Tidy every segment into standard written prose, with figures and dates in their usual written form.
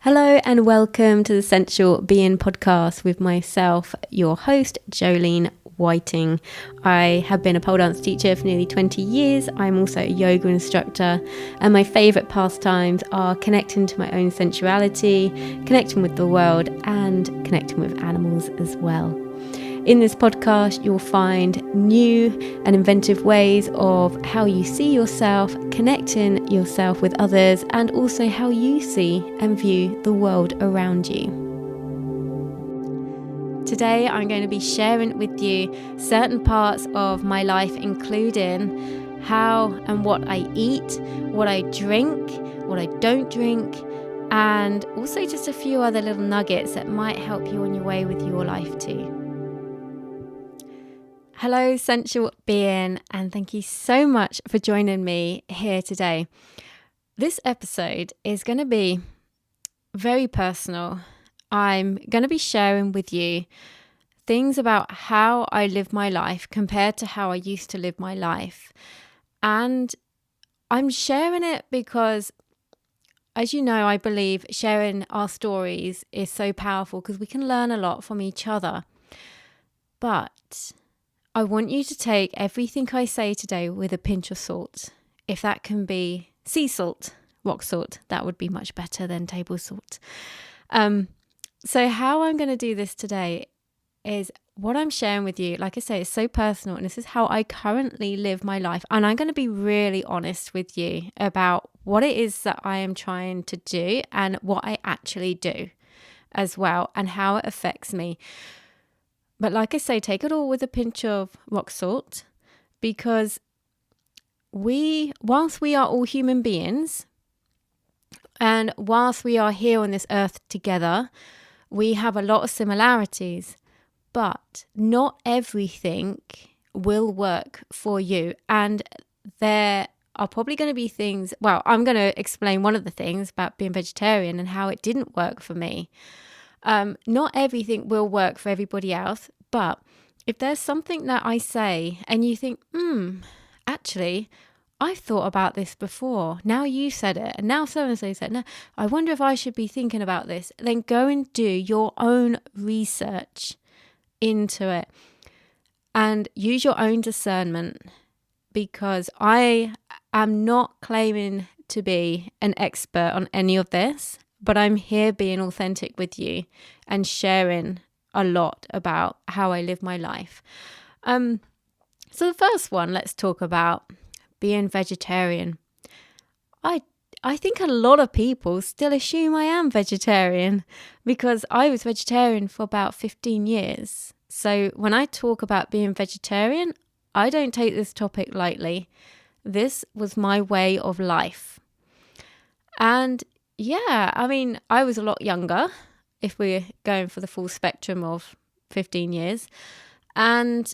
Hello and welcome to the Sensual Being Podcast with myself, your host, Jolene Whiting. I have been a pole dance teacher for nearly 20 years. I'm also a yoga instructor, and my favourite pastimes are connecting to my own sensuality, connecting with the world, and connecting with animals as well. In this podcast, you'll find new and inventive ways of how you see yourself, connecting yourself with others, and also how you see and view the world around you. Today, I'm going to be sharing with you certain parts of my life, including how and what I eat, what I drink, what I don't drink, and also just a few other little nuggets that might help you on your way with your life too. Hello, Sensual Being, and thank you so much for joining me here today. This episode is going to be very personal. I'm going to be sharing with you things about how I live my life compared to how I used to live my life. And I'm sharing it because, as you know, I believe sharing our stories is so powerful because we can learn a lot from each other. But I want you to take everything I say today with a pinch of salt. If that can be sea salt, rock salt, that would be much better than table salt. So how I'm going to do this today is what I'm sharing with you. Like I say, it's so personal, and this is how I currently live my life. And I'm going to be really honest with you about what it is that I am trying to do and what I actually do as well, and how it affects me. But like I say, take it all with a pinch of rock salt, because whilst we are all human beings, and whilst we are here on this earth together, we have a lot of similarities, but not everything will work for you. And there are probably going to be things, I'm going to explain one of the things about being vegetarian and how it didn't work for me. Not everything will work for everybody else, but if there's something that I say and you think, actually, I've thought about this before. Now you said it, and now so-and-so said, no, I wonder if I should be thinking about this. Then go and do your own research into it and use your own discernment, because I am not claiming to be an expert on any of this. But I'm here being authentic with you and sharing a lot about how I live my life. So the first one, let's talk about being vegetarian. I think a lot of people still assume I am vegetarian because I was vegetarian for about 15 years. So when I talk about being vegetarian, I don't take this topic lightly. This was my way of life. And yeah, I mean, I was a lot younger, if we're going for the full spectrum of 15 years. And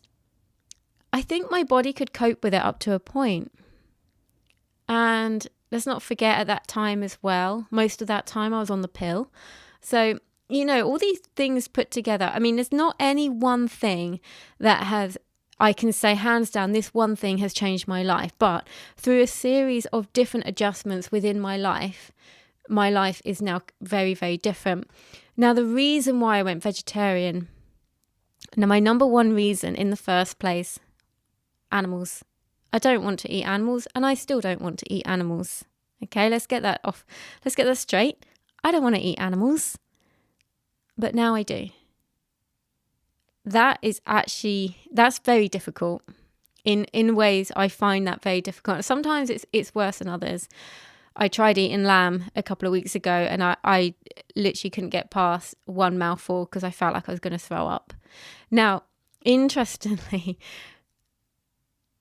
I think my body could cope with it up to a point. And let's not forget, at that time as well, most of that time I was on the pill. So, all these things put together, I mean, there's not any one thing that I can say hands down, this one thing has changed my life. But through a series of different adjustments within my life is now very, very different. Now, the reason why I went vegetarian, my number one reason in the first place, animals. I don't want to eat animals, and I still don't want to eat animals. Okay, let's get that off. Let's get that straight. I don't want to eat animals, but now I do. That's very difficult. In ways, I find that very difficult. Sometimes it's worse than others. I tried eating lamb a couple of weeks ago, and I literally couldn't get past one mouthful because I felt like I was going to throw up. Now, interestingly,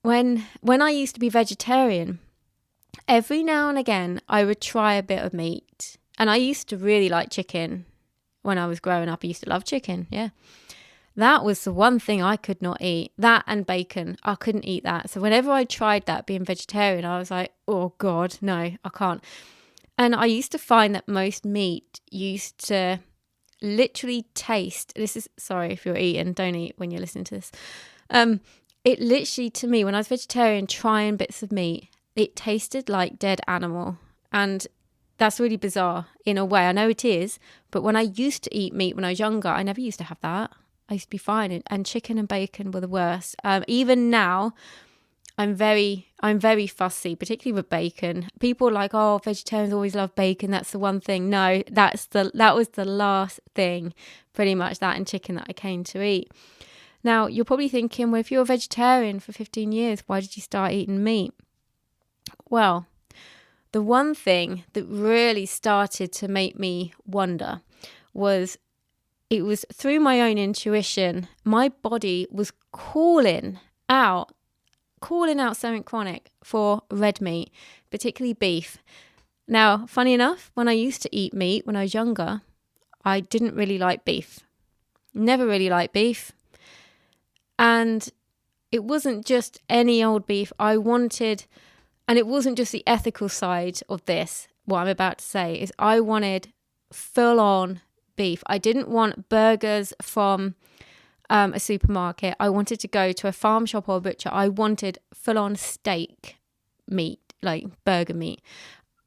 when I used to be vegetarian, every now and again I would try a bit of meat. And I used to really like chicken when I was growing up. I used to love chicken, yeah. That was the one thing I could not eat. That and bacon. I couldn't eat that. So whenever I tried that, being vegetarian, I was like, oh God, no, I can't. And I used to find that most meat used to literally taste. Sorry if you're eating, don't eat when you're listening to this. It literally, to me, when I was vegetarian, trying bits of meat, it tasted like dead animal. And That's really bizarre in a way. I know it is, but when I used to eat meat when I was younger, I never used to have that. I used to be fine, and chicken and bacon were the worst. Even now, I'm very fussy, particularly with bacon. People are like, oh, vegetarians always love bacon. That's the one thing. No, that was the last thing, pretty much, that and chicken that I came to eat. Now, you're probably thinking, well, if you're a vegetarian for 15 years, why did you start eating meat? Well, the one thing that really started to make me wonder was it was through my own intuition. My body was calling out something chronic for red meat, particularly beef. Now, funny enough, when I used to eat meat when I was younger, I didn't really like beef. Never really liked beef. And it wasn't just any old beef. I wanted, and it wasn't just the ethical side of this, what I'm about to say, is I wanted full-on beef. I didn't want burgers from a supermarket. I wanted to go to a farm shop or a butcher. I wanted full-on steak meat, like burger meat.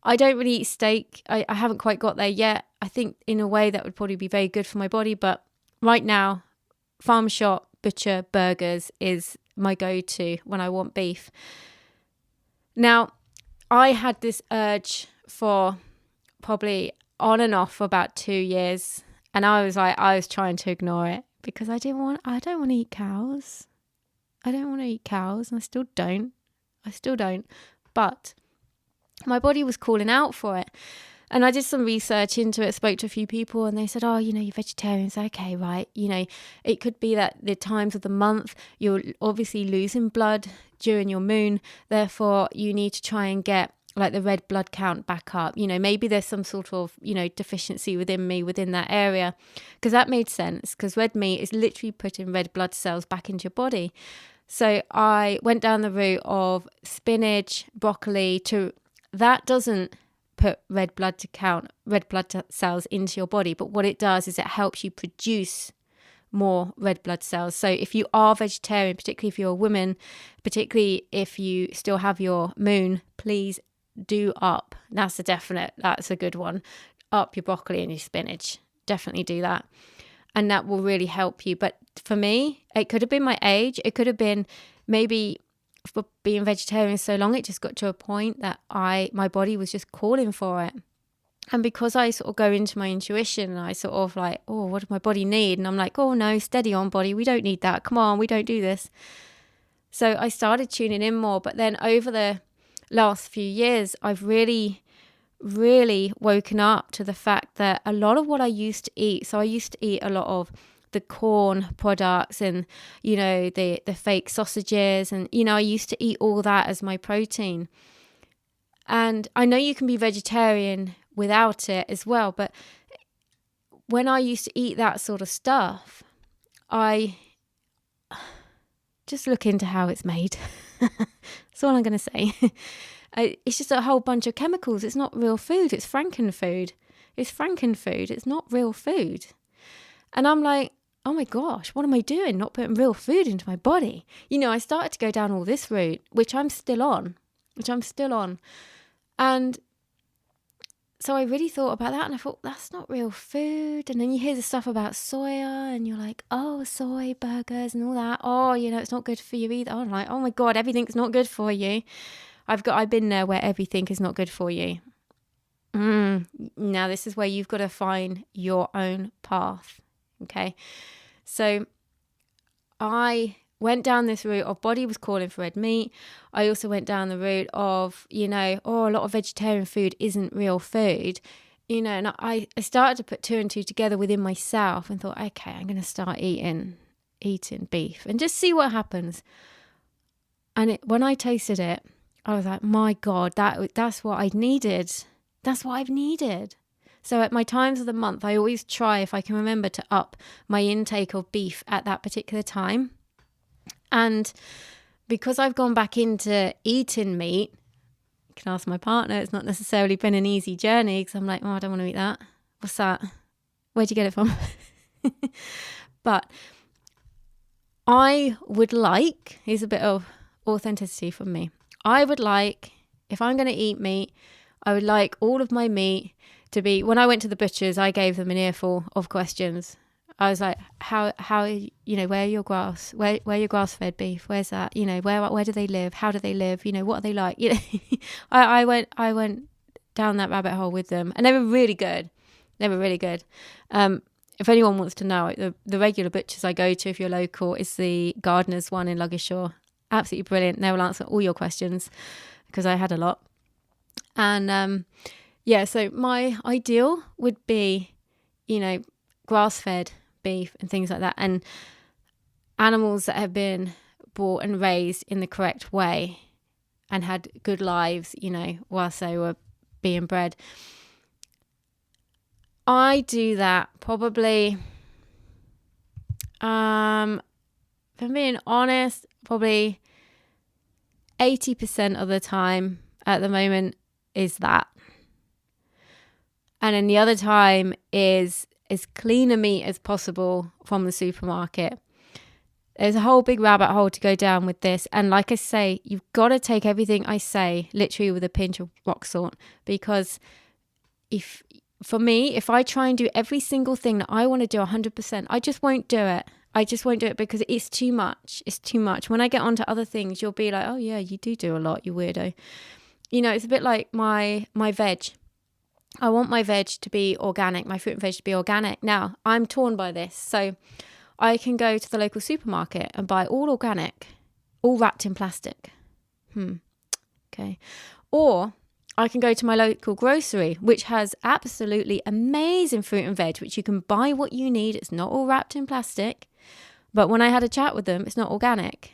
I don't really eat steak. I haven't quite got there yet. I think in a way that would probably be very good for my body. But right now, farm shop, butcher, burgers is my go-to when I want beef. Now, I had this urge for probably on and off for about 2 years. And I was trying to ignore it because I don't want to eat cows. I don't want to eat cows, and I still don't. But my body was calling out for it. And I did some research into it, spoke to a few people, and they said, oh, you're vegetarians. Okay, right. It could be that the times of the month, you're obviously losing blood during your moon. Therefore, you need to try and get like the red blood count back up. Maybe there's some sort of, deficiency within me within that area. Because that made sense, because red meat is literally putting red blood cells back into your body. So I went down the route of spinach, broccoli, that doesn't put red blood cells into your body, but what it does is it helps you produce more red blood cells. So if you are vegetarian, particularly if you're a woman, particularly if you still have your moon, please do up. That's a good one. Up your broccoli and your spinach. Definitely do that. And that will really help you. But for me, it could have been my age. It could have been maybe for being vegetarian so long, it just got to a point that my body was just calling for it. And because I sort of go into my intuition and I sort of like, oh, what does my body need? And I'm like, oh no, steady on body. We don't need that. Come on, we don't do this. So I started tuning in more. But then over the last few years, I've really, really woken up to the fact that a lot of what I used to eat, so I used to eat a lot of the corn products and, the fake sausages. And, I used to eat all that as my protein. And I know you can be vegetarian without it as well. But when I used to eat that sort of stuff, I just look into how it's made. That's all I'm going to say. It's just a whole bunch of chemicals. It's not real food. It's frankenfood. It's not real food. And I'm like, oh my gosh, what am I doing? Not putting real food into my body. I started to go down all this route, which I'm still on. And so I really thought about that, and I thought, that's not real food. And then you hear the stuff about soya, and you're like, oh, soy burgers and all that. Oh, it's not good for you either. I'm like, oh my God, everything's not good for you. I've been there where everything is not good for you. Now this is where you've got to find your own path. Okay. So I went down this route of body was calling for red meat. I also went down the route of, a lot of vegetarian food isn't real food, and I started to put two and two together within myself and thought, okay, I'm going to start eating beef and just see what happens. And when I tasted it, I was like, my God, that's what I needed. That's what I've needed. So at my times of the month, I always try, if I can remember, to up my intake of beef at that particular time. And because I've gone back into eating meat, you can ask my partner, it's not necessarily been an easy journey because I'm like, oh, I don't want to eat that. What's that? Where'd you get it from? But I would like, here's a bit of authenticity from me. I would like, if I'm going to eat meat, I would like all of my meat to be, when I went to the butchers, I gave them an earful of questions. I was like, how, where are your where your grass fed beef? Where's that? Where do they live? How do they live? What are they like? I went down that rabbit hole with them, and they were really good. If anyone wants to know, the regular butchers I go to, if you're local, is the Gardener's one in Luggishore. Absolutely brilliant. They will answer all your questions because I had a lot. And so my ideal would be, grass-fed beef and things like that, and animals that have been bought and raised in the correct way and had good lives, whilst they were being bred. I do that probably, if I'm being honest, probably 80% of the time at the moment is that. And then the other time is as clean a meat as possible from the supermarket. There's a whole big rabbit hole to go down with this. And like I say, you've got to take everything I say literally with a pinch of rock salt, because if I try and do every single thing that I want to do 100%, I just won't do it. Because it's too much. It's too much. When I get onto other things, you'll be like, oh yeah, you do a lot, you weirdo. It's a bit like my veg. I want my veg to be organic, my fruit and veg to be organic. Now, I'm torn by this. So I can go to the local supermarket and buy all organic, all wrapped in plastic. Okay. Or I can go to my local grocery, which has absolutely amazing fruit and veg, which you can buy what you need. It's not all wrapped in plastic. But when I had a chat with them, it's not organic.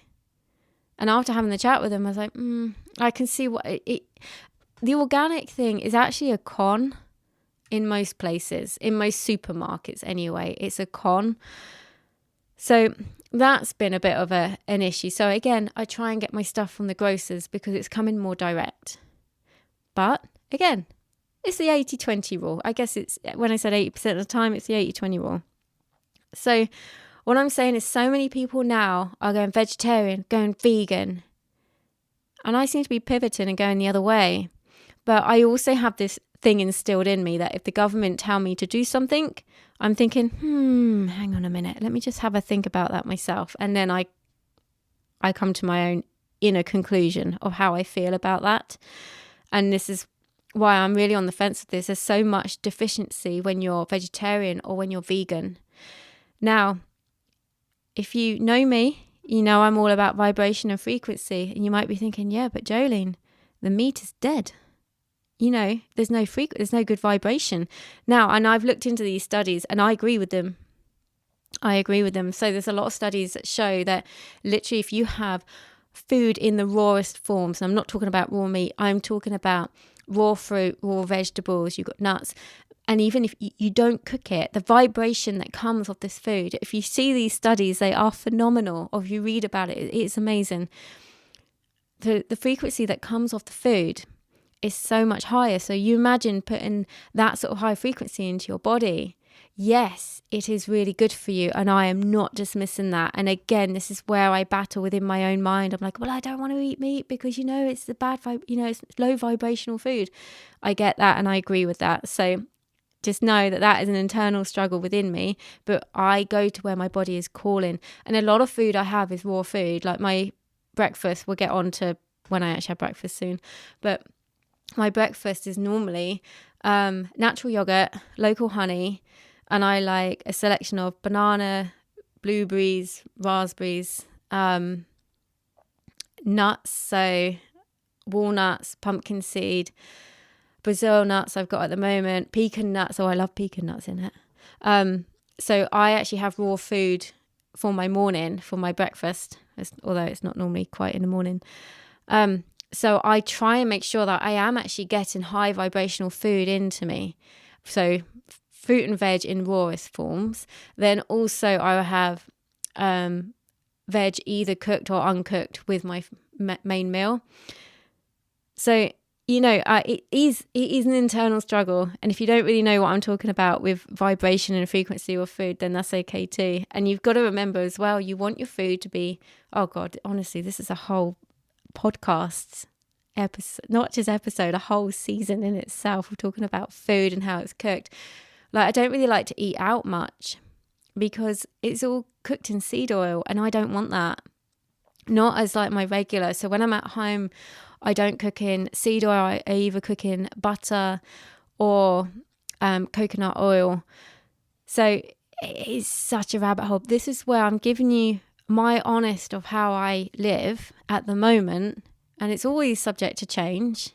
And after having the chat with them, I was like, I can see what the organic thing is actually a con in most places, in most supermarkets anyway. It's a con. So that's been a bit of an issue. So again, I try and get my stuff from the grocers because it's coming more direct. But again, it's the 80-20 rule. I guess it's, when I said 80% of the time, it's the 80-20 rule. So what I'm saying is so many people now are going vegetarian, going vegan. And I seem to be pivoting and going the other way. But I also have this thing instilled in me that if the government tell me to do something, I'm thinking, hang on a minute, let me just have a think about that myself. And then I come to my own inner conclusion of how I feel about that. And this is why I'm really on the fence with this. There's so much deficiency when you're vegetarian or when you're vegan. Now, if you know me, you know I'm all about vibration and frequency. And you might be thinking, yeah, but Jolene, the meat is dead. There's no good vibration. Now, and I've looked into these studies and I agree with them. So there's a lot of studies that show that literally if you have food in the rawest forms, and I'm not talking about raw meat, I'm talking about raw fruit, raw vegetables, you've got nuts. And even if you don't cook it, the vibration that comes off this food, if you see these studies, they are phenomenal. Or if you read about it, it's amazing. The frequency that comes off the food is so much higher. So you imagine putting that sort of high frequency into your body. Yes, it is really good for you. And I am not dismissing that. And again, this is where I battle within my own mind. I'm like, well, I don't want to eat meat because, it's the bad vibe, it's low vibrational food. I get that. And I agree with that. So just know that is an internal struggle within me, but I go to where my body is calling. And a lot of food I have is raw food, like my breakfast. We'll get on to when I actually have breakfast soon. But my breakfast is normally natural yogurt, local honey, and I like a selection of banana, blueberries, raspberries, nuts, so walnuts, pumpkin seed, Brazil nuts I've got at the moment, pecan nuts. Oh, I love pecan nuts in it. So I actually have raw food for my morning, for my breakfast, although it's not normally quite in the morning. So I try and make sure that I am actually getting high vibrational food into me. So fruit and veg in rawest forms. Then also I will have veg either cooked or uncooked with my main meal. So, it is an internal struggle. And if you don't really know what I'm talking about with vibration and frequency of food, then that's okay too. And you've got to remember as well, you want your food to be, oh God, honestly, this is a whole podcast episode, a whole season in itself of talking about food and how it's cooked. Like, I don't really like to eat out much because it's all cooked in seed oil and I don't want that. Not as like my regular. So when I'm at home, I don't cook in seed oil. I either cook in butter or coconut oil. So it is such a rabbit hole. This is where I'm giving you my honest of how I live at the moment. And it's always subject to change.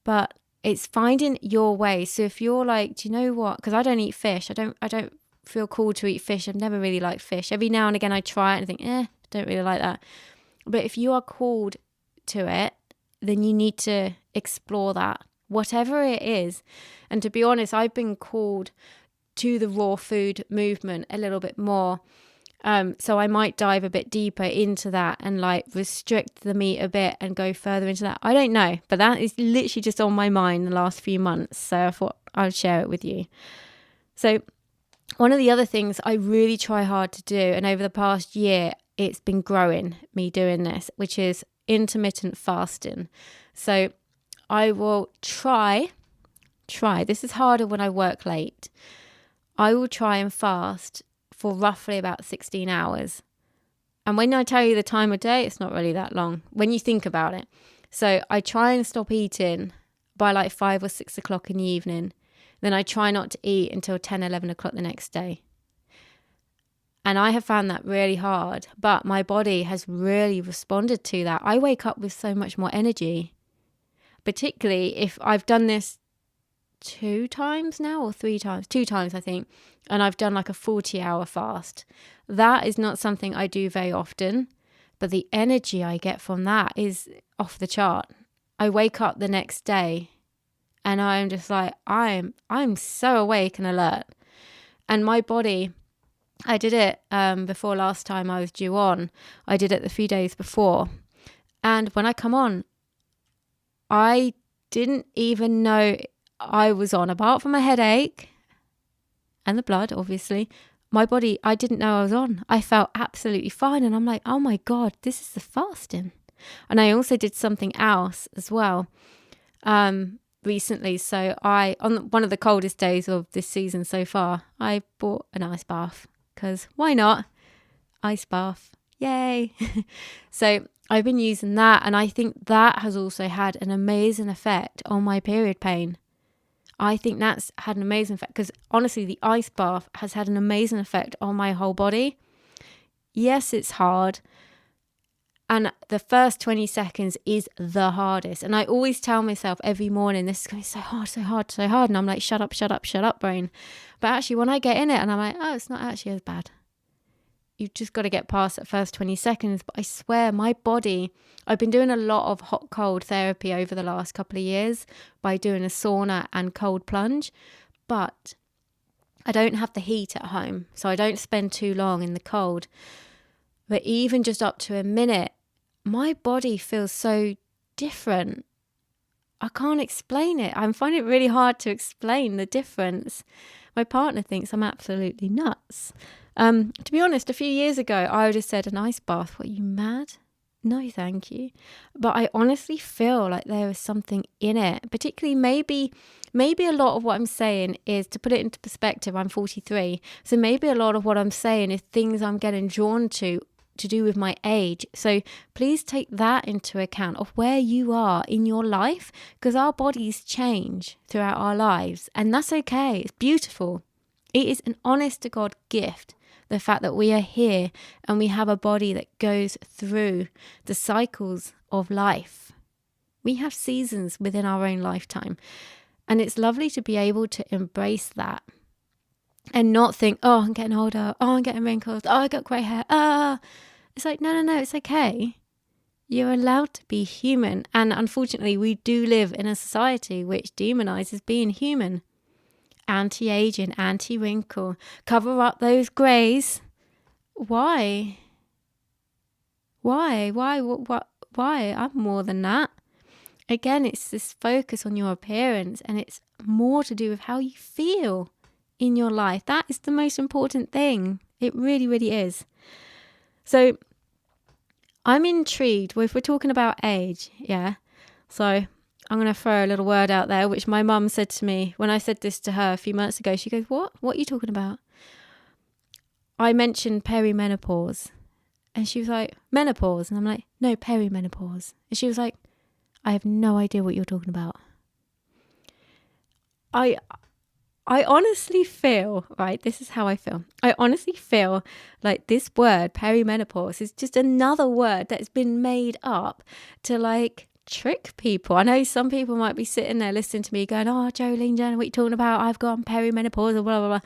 But it's finding your way. So if you're like, do you know what? Because I don't eat fish. I don't feel called to eat fish. I've never really liked fish. Every now and again I try it and I think, don't really like that. But if you are called to it, then you need to explore that, whatever it is. And to be honest, I've been called to the raw food movement a little bit more. So I might dive a bit deeper into that and like restrict the meat a bit and go further into that. I don't know, but that is literally just on my mind the last few months. So I thought I'd share it with you. So one of the other things I really try hard to do, and over the past year, it's been growing, me doing this, which is intermittent fasting. So I will try, this is harder when I work late. I will try and fast for roughly about 16 hours. And when I tell you the time of day, it's not really that long when you think about it. So I try and stop eating by like 5 or 6 o'clock in the evening. Then I try not to eat until 10, 11 o'clock the next day. And I have found that really hard, but my body has really responded to that. I wake up with so much more energy, particularly if I've done this 2 times now or 3 times, 2 times, I think. And I've done like a 40-hour fast. That is not something I do very often, but the energy I get from that is off the chart. I wake up the next day and I'm just like, I'm so awake and alert. And my body, I did it before last time I was due on. I did it the few days before. And when I come on, I didn't even know I was on, apart from a headache and the blood, obviously. My body, I didn't know I was on. I felt absolutely fine. And I'm like, oh my God, this is the fasting. And I also did something else as well recently. So on one of the coldest days of this season so far, I bought an ice bath. Because why not? Ice bath. Yay. So I've been using that. And I think that has also had an amazing effect on my period pain. I think that's had an amazing effect. Because honestly, the ice bath has had an amazing effect on my whole body. Yes, it's hard. And the first 20 seconds is the hardest. And I always tell myself every morning, this is going to be so hard, so hard, so hard. And I'm like, shut up, brain. But actually, when I get in it and I'm like, oh, it's not actually as bad. You've just got to get past that first 20 seconds. But I swear, my body, I've been doing a lot of hot cold therapy over the last couple of years by doing a sauna and cold plunge. But I don't have the heat at home, so I don't spend too long in the cold. But even just up to a minute, my body feels so different. I can't explain it. I'm finding it really hard to explain the difference. My partner thinks I'm absolutely nuts. To be honest, a few years ago, I would have said an ice bath. What, are you mad? No, thank you. But I honestly feel like there is something in it. Particularly maybe a lot of what I'm saying is, to put it into perspective, I'm 43. So maybe a lot of what I'm saying is things I'm getting drawn to do with my age. So please take that into account of where you are in your life, because our bodies change throughout our lives, and that's okay. It's beautiful. It is an honest to God gift, the fact that we are here and we have a body that goes through the cycles of life. We have seasons within our own lifetime, and it's lovely to be able to embrace that and not think, oh, I'm getting older, oh, I'm getting wrinkles, oh, I got grey hair, It's like, no, it's okay. You're allowed to be human. And unfortunately, we do live in a society which demonizes being human. Anti-aging, anti-wrinkle, cover up those greys. Why? Why? I'm more than that. Again, it's this focus on your appearance, and it's more to do with how you feel in your life. That is the most important thing. It really, really is. So I'm intrigued. Well, if we're talking about age, yeah, So I'm going to throw a little word out there, which my mum said to me when I said this to her a few months ago. She goes, what are you talking about? I mentioned perimenopause. And she was like, menopause. And I'm like, no, perimenopause. And she was like, I have no idea what you're talking about. I honestly feel, right, this is how I feel. I honestly feel like this word, perimenopause, is just another word that's been made up to like trick people. I know some people might be sitting there listening to me going, oh, Jolene, what are you talking about? I've gone perimenopause or blah, blah, blah.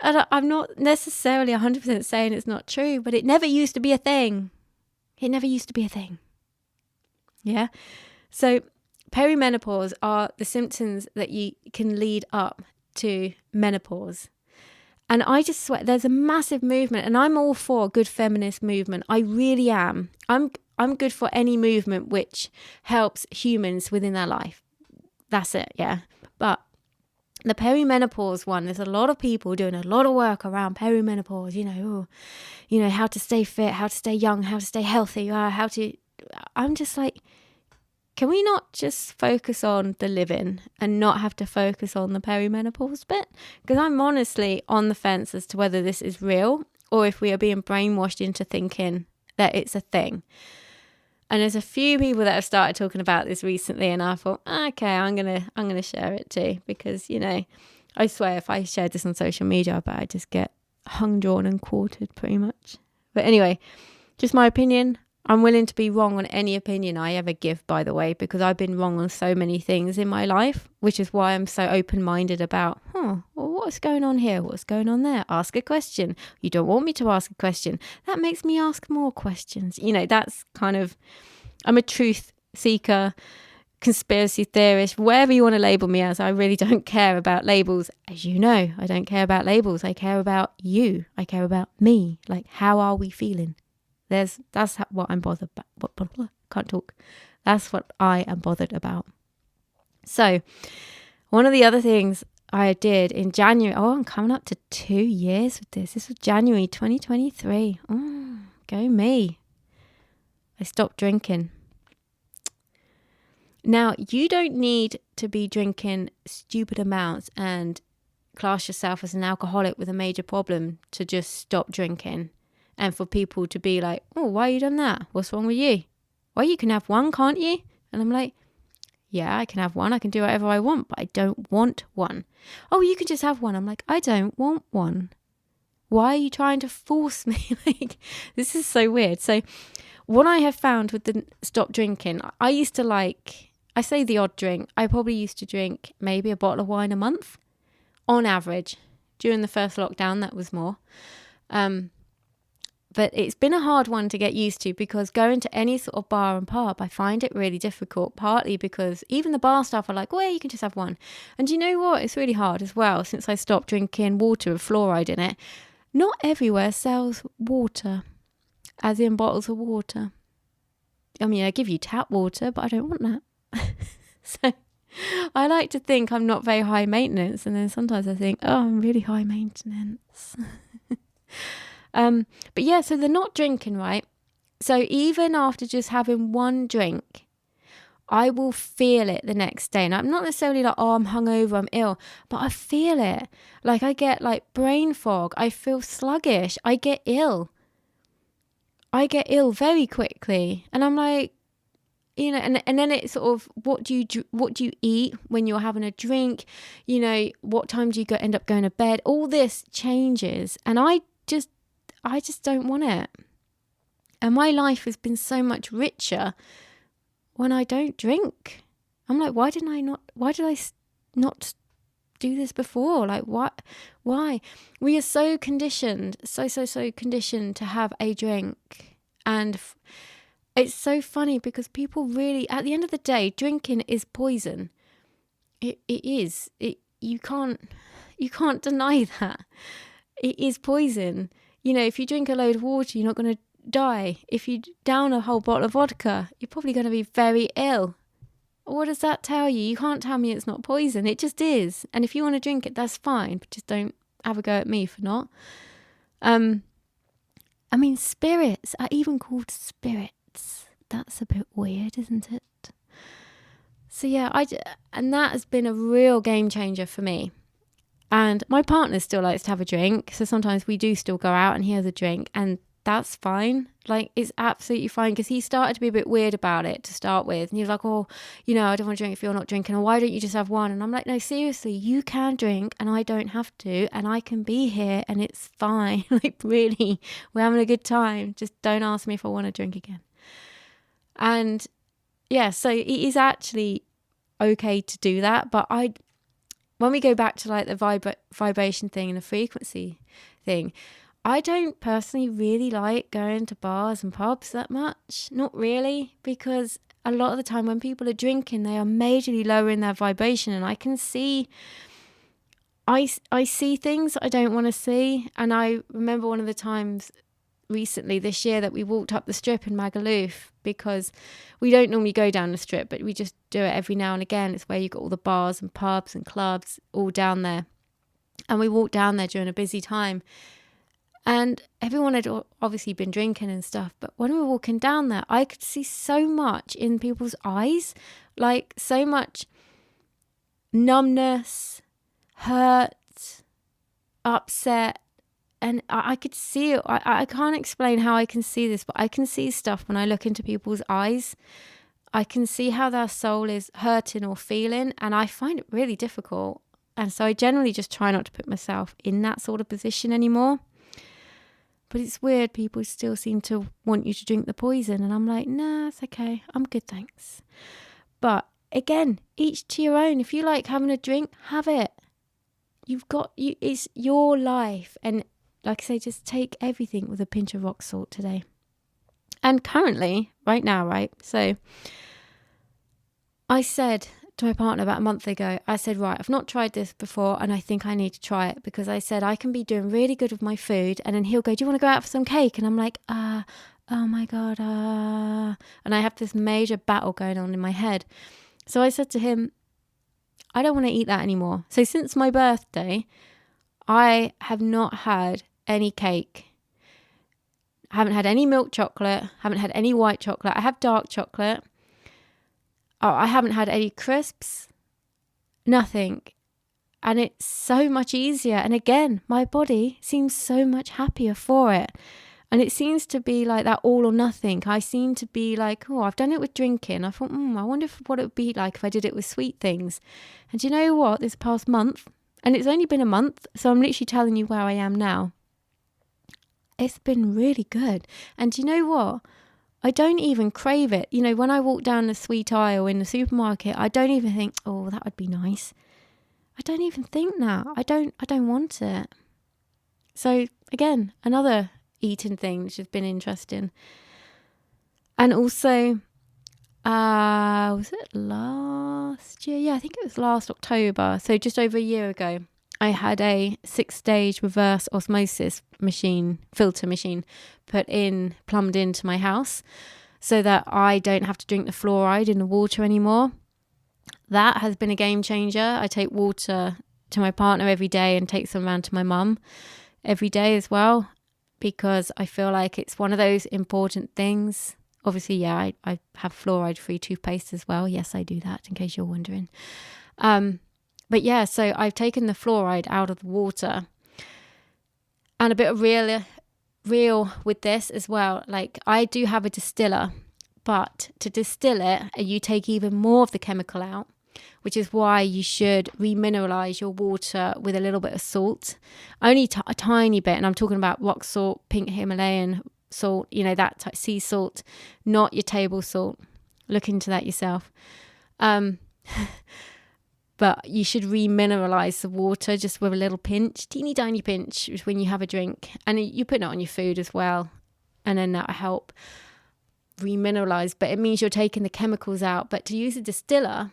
And I'm not necessarily 100% saying it's not true, but it never used to be a thing. It never used to be a thing. Yeah. So perimenopause are the symptoms that you can lead up to menopause. And I just swear there's a massive movement, and I'm all for a good feminist movement. I really am. I'm good for any movement which helps humans within their life. That's it, yeah. But the perimenopause one, there's a lot of people doing a lot of work around perimenopause, how to stay fit, how to stay young, how to stay healthy, I'm just like, can we not just focus on the living and not have to focus on the perimenopause bit? Because I'm honestly on the fence as to whether this is real or if we are being brainwashed into thinking that it's a thing. And there's a few people that have started talking about this recently, and I thought, okay, I'm gonna share it too, because I swear if I shared this on social media, I bet I'd just get hung, drawn, and quartered pretty much. But anyway, just my opinion. I'm willing to be wrong on any opinion I ever give, by the way, because I've been wrong on so many things in my life, which is why I'm so open-minded about, well, what's going on here? What's going on there? Ask a question. You don't want me to ask a question. That makes me ask more questions. That's kind of, I'm a truth seeker, conspiracy theorist, whatever you want to label me as. I really don't care about labels. As you know, I don't care about labels. I care about you. I care about me. Like, how are we feeling? That's what I'm bothered about. Can't talk. That's what I am bothered about. So one of the other things I did in January, I'm coming up to 2 years with this. This was January 2023. Go me. I stopped drinking. Now, you don't need to be drinking stupid amounts and class yourself as an alcoholic with a major problem to just stop drinking. And for people to be like, oh, why you done that? What's wrong with you? Well, you can have one, can't you? And I'm like, yeah, I can have one. I can do whatever I want, but I don't want one. Oh, you can just have one. I'm like, I don't want one. Why are you trying to force me? Like, this is so weird. So what I have found with the stop drinking, I used to I say the odd drink. I probably used to drink maybe a bottle of wine a month on average. During the first lockdown, that was more. But it's been a hard one to get used to, because going to any sort of bar and pub, I find it really difficult, partly because even the bar staff are like, well, you can just have one. And you know what? It's really hard as well, since I stopped drinking water with fluoride in it. Not everywhere sells water, as in bottles of water. I mean, I give you tap water, but I don't want that. So I like to think I'm not very high maintenance. And then sometimes I think, oh, I'm really high maintenance. But yeah, so they're not drinking, right? So even after just having one drink, I will feel it the next day. And I'm not necessarily like, oh, I'm hungover, I'm ill, but I feel it. Like, I get like brain fog. I feel sluggish. I get ill. I get ill very quickly. And I'm like, and then it's sort of, what do you eat when you're having a drink? What time do you end up going to bed? All this changes. And I just don't want it. And my life has been so much richer when I don't drink. I'm like, why did I not do this before? Like, what? Why? We are so conditioned, so conditioned to have a drink. And it's so funny, because people really, at the end of the day, drinking is poison. It is. You can't deny that. It is poison. If you drink a load of water, you're not going to die. If you down a whole bottle of vodka, you're probably going to be very ill. What does that tell you? You can't tell me it's not poison. It just is. And if you want to drink it, that's fine. But just don't have a go at me for not. Spirits are even called spirits. That's a bit weird, isn't it? So yeah, and that has been a real game changer for me. And my partner still likes to have a drink. So sometimes we do still go out and he has a drink, and that's fine. Like, it's absolutely fine, because he started to be a bit weird about it to start with. And he was like, oh, I don't want to drink if you're not drinking. Or why don't you just have one? And I'm like, no, seriously, you can drink and I don't have to. And I can be here and it's fine. Like, really, we're having a good time. Just don't ask me if I want to drink again. And yeah, so it is actually okay to do that. But when we go back to like the vibration thing and the frequency thing, I don't personally really like going to bars and pubs that much. Not really, because a lot of the time when people are drinking, they are majorly lowering their vibration, and I can see, I see things I don't want to see. And I remember one of the times recently this year that we walked up the strip in Magaluf, because we don't normally go down the strip, but we just do it every now and again. It's where you got all the bars and pubs and clubs all down there. And we walked down there during a busy time. And everyone had obviously been drinking and stuff. But when we were walking down there, I could see so much in people's eyes, like so much numbness, hurt, upset. And I could see it. I can't explain how I can see this, but I can see stuff when I look into people's eyes. I can see how their soul is hurting or feeling. And I find it really difficult. And so I generally just try not to put myself in that sort of position anymore. But it's weird, people still seem to want you to drink the poison. And I'm like, nah, it's okay. I'm good, thanks. But again, each to your own. If you like having a drink, have it. It's your life. And like I say, just take everything with a pinch of rock salt today. And currently, right now, right? So I said to my partner about a month ago, I said, right, I've not tried this before and I think I need to try it, because I said I can be doing really good with my food, and then he'll go, do you want to go out for some cake? And I'm like, oh my God, and I have this major battle going on in my head. So I said to him, I don't want to eat that anymore. So since my birthday, I have not had any cake. I haven't had any milk chocolate, haven't had any white chocolate. I have dark chocolate. Oh, I haven't had any crisps, nothing. And it's so much easier. And again, my body seems so much happier for it. And it seems to be like that all or nothing. I seem to be like, oh, I've done it with drinking. I thought, I wonder what it would be like if I did it with sweet things. And you know what? This past month, and it's only been a month, so I'm literally telling you where I am now. It's been really good. And you know what? I don't even crave it. You know, when I walk down the sweet aisle in the supermarket, I don't even think, oh, that would be nice. I don't even think that. I don't want it. So again, another eating thing which has been interesting. And also, was it last year? Yeah, I think it was last October. So just over a year ago, I had a 6-stage reverse osmosis filter machine, plumbed into my house, so that I don't have to drink the fluoride in the water anymore. That has been a game changer. I take water to my partner every day and take some around to my mum every day as well, because I feel like it's one of those important things. Obviously, yeah, I have fluoride-free toothpaste as well. Yes, I do that, in case you're wondering. But yeah, so I've taken the fluoride out of the water. And a bit of real with this as well. Like, I do have a distiller, but to distill it, you take even more of the chemical out, which is why you should remineralize your water with a little bit of salt. Only a tiny bit, and I'm talking about rock salt, pink Himalayan salt, that type, sea salt, not your table salt. Look into that yourself. But you should remineralize the water just with a little pinch, teeny tiny pinch, when you have a drink. And you put it on your food as well. And then that'll help remineralize. But it means you're taking the chemicals out. But to use a distiller,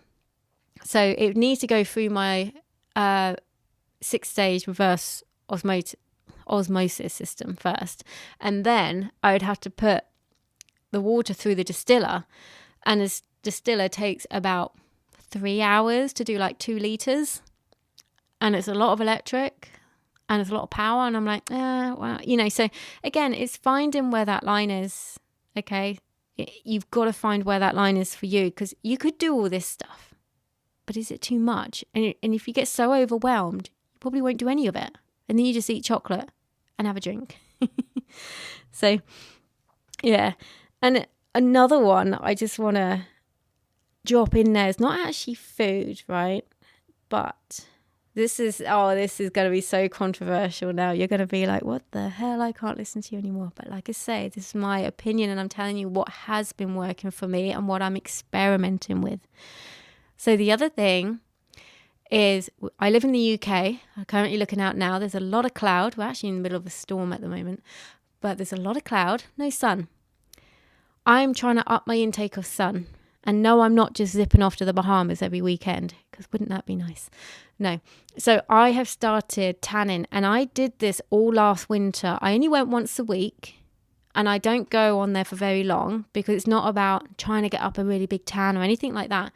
so it needs to go through my 6-stage reverse osmosis system first. And then I would have to put the water through the distiller. And this distiller takes about 3 hours to do like 2 liters, and it's a lot of electric and it's a lot of power, and I'm like, wow, so again, it's finding where that line is. Okay, You've got to find where that line is for you, because you could do all this stuff, but is it too much? And if you get so overwhelmed, you probably won't do any of it. And then you just eat chocolate and have a drink. So, yeah. And another one I just want to drop in there is not actually food, right? But this is going to be so controversial now. You're going to be like, what the hell? I can't listen to you anymore. But like I say, this is my opinion, and I'm telling you what has been working for me and what I'm experimenting with. So the other thing is, I live in the UK. I'm currently looking out now. There's a lot of cloud. We're actually in the middle of a storm at the moment, but there's a lot of cloud, no sun. I'm trying to up my intake of sun. And no, I'm not just zipping off to the Bahamas every weekend, because wouldn't that be nice? No. So I have started tanning, and I did this all last winter. I only went once a week, and I don't go on there for very long, because it's not about trying to get up a really big tan or anything like that.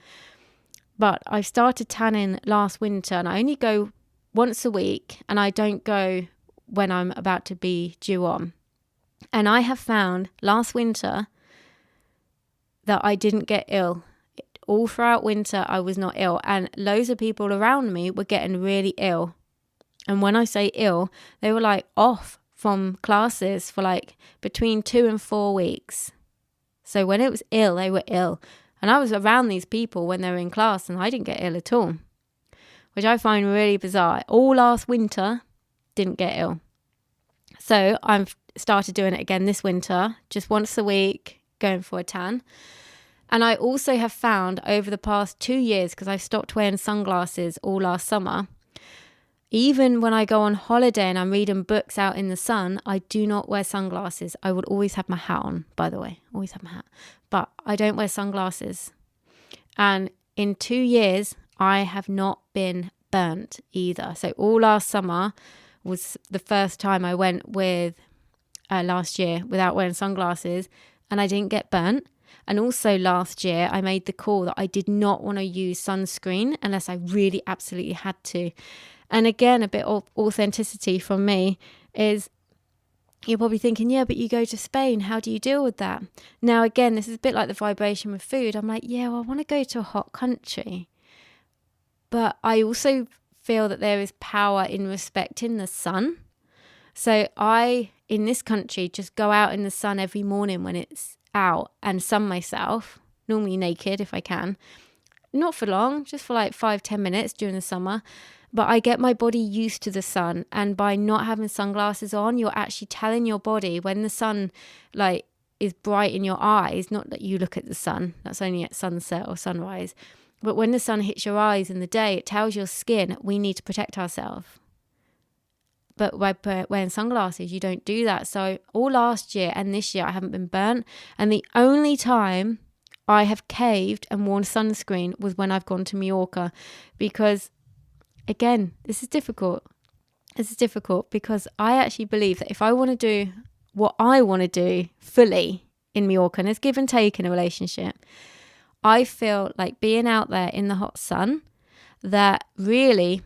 But I started tanning last winter, and I only go once a week, and I don't go when I'm about to be due on. And I have found last winter that I didn't get ill. All throughout winter, I was not ill. And loads of people around me were getting really ill. And when I say ill, they were like off from classes for like between 2 and 4 weeks. So when it was ill, they were ill. And I was around these people when they were in class, and I didn't get ill at all, which I find really bizarre. All last winter, didn't get ill. So I've started doing it again this winter, just once a week, going for a tan. And I also have found over the past 2 years, because I stopped wearing sunglasses all last summer, even when I go on holiday and I'm reading books out in the sun, I do not wear sunglasses. I would always have my hat on, by the way, always have my hat. But I don't wear sunglasses. And in 2 years, I have not been burnt either. So all last summer was the first time I went with last year without wearing sunglasses, and I didn't get burnt. And also last year, I made the call that I did not want to use sunscreen unless I really absolutely had to. And again, a bit of authenticity from me is, you're probably thinking, yeah, but you go to Spain. How do you deal with that? Now, again, this is a bit like the vibration with food. I'm like, yeah, well, I want to go to a hot country. But I also feel that there is power in respecting the sun. So I, in this country, just go out in the sun every morning when it's out and sun myself, normally naked if I can. Not for long, just for like 5-10 minutes during the summer. But I get my body used to the sun, and by not having sunglasses on, you're actually telling your body when the sun like is bright in your eyes, not that you look at the sun, that's only at sunset or sunrise, but when the sun hits your eyes in the day, it tells your skin we need to protect ourselves. But by wearing sunglasses, you don't do that. So all last year and this year, I haven't been burnt. And the only time I have caved and worn sunscreen was when I've gone to Mallorca, because again, this is difficult. This is difficult because I actually believe that if I want to do what I want to do fully in Mallorca, and it's give and take in a relationship, I feel like being out there in the hot sun, that really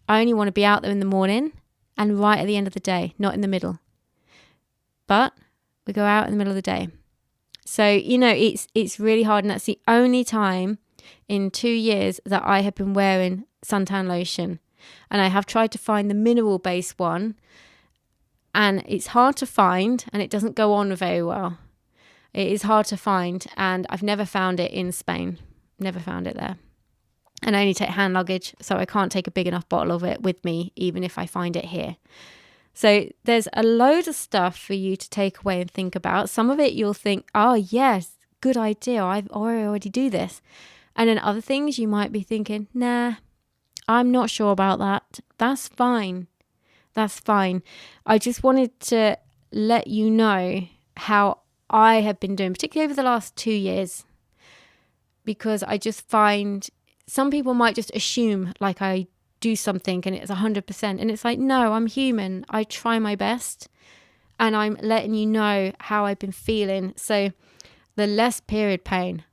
I only want to be out there in the morning and right at the end of the day, not in the middle. But we go out in the middle of the day. So, you know, it's really hard. And that's the only time in 2 years that I have been wearing suntan lotion. And I have tried to find the mineral-based one. And it's hard to find, and it doesn't go on very well. It is hard to find, and I've never found it in Spain. Never found it there. And I only take hand luggage, so I can't take a big enough bottle of it with me, even if I find it here. So there's a load of stuff for you to take away and think about. Some of it you'll think, oh yes, good idea, I already do this. And then other things you might be thinking, nah, I'm not sure about that. That's fine. That's fine. I just wanted to let you know how I have been doing, particularly over the last 2 years, because I just find some people might just assume like I do something and it's 100%. And it's like, no, I'm human. I try my best, and I'm letting you know how I've been feeling. So the less period pain,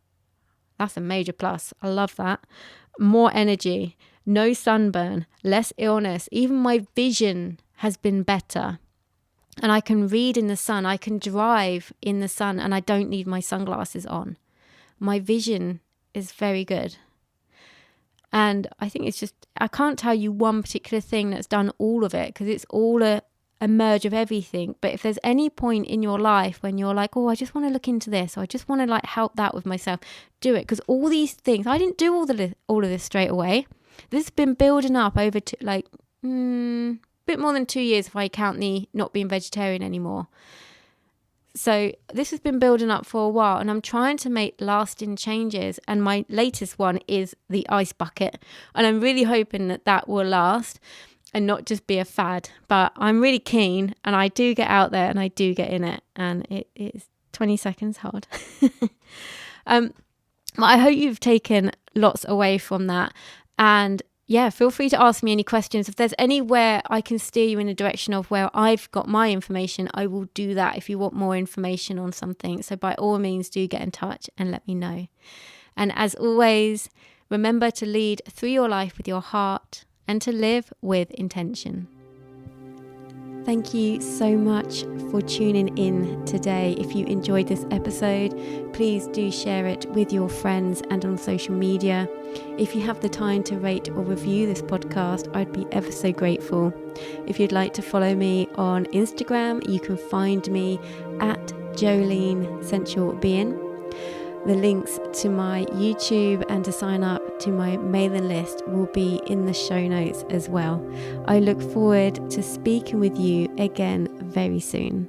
that's a major plus. I love that. More energy, no sunburn, less illness. Even my vision has been better. and I can read in the sun. I can drive in the sun and I don't need my sunglasses on. My vision is very good. And I think it's just, I can't tell you one particular thing that's done all of it, because it's all a merge of everything. But if there's any point in your life when you're like, oh, I just want to look into this, or I just want to like help that with myself, do it. Because all these things, I didn't do all of this straight away. This has been building up over to like bit more than 2 years if I count the not being vegetarian anymore. So this has been building up for a while, and I'm trying to make lasting changes. And my latest one is the ice bucket. And I'm really hoping that that will last and not just be a fad. But I'm really keen, and I do get out there and I do get in it. And it is 20 seconds hard. But I hope you've taken lots away from that. And yeah, feel free to ask me any questions. If there's anywhere I can steer you in a direction of where I've got my information, I will do that if you want more information on something. So by all means, do get in touch and let me know. And as always, remember to lead through your life with your heart and to live with intention. Thank you so much for tuning in today. If you enjoyed this episode, please do share it with your friends and on social media. If you have the time to rate or review this podcast, I'd be ever so grateful. If you'd like to follow me on Instagram, you can find me at Jolene Sensual Being. The links to my YouTube and to sign up to my mailing list will be in the show notes as well. I look forward to speaking with you again very soon.